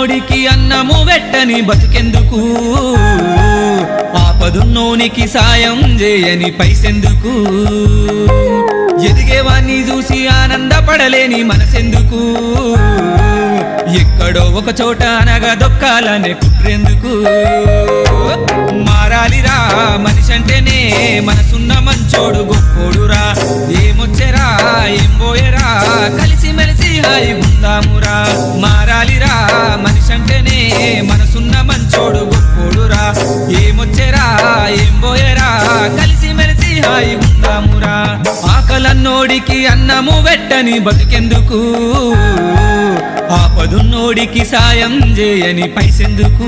ఆకలన్నోడికి అన్నము వెట్టని బతుకెందుకు ఆపదున్నోనికి సాయం చేయని పైసెందుకు ఎదిగేవాన్ని చూసి ఆనందపడలేని మనసెందుకు ఎక్కడో ఒక చోట అనగా దొక్కాలనే కుట్రెందుకు మారాలిరా మనిషి అంటేనే మనసున్న మంచోడు గొప్పోడురా ఏమొచ్చెరా ఏం పోయేరా కలిసి మెలిసి హాయి ఉందామురా మారాలిరా మనిషి అంటేనే మనసున్న మంచోడు గొప్పోడురా ఏమొచ్చెరా ఏం పోయేరా కలిసి మెలిసి హాయి ఉందామురా ఆకలన్నోడికి అన్నము వెట్టని బతుకెందుకు ఆపదున్నోడికి సాయం చేయని పైసెందుకు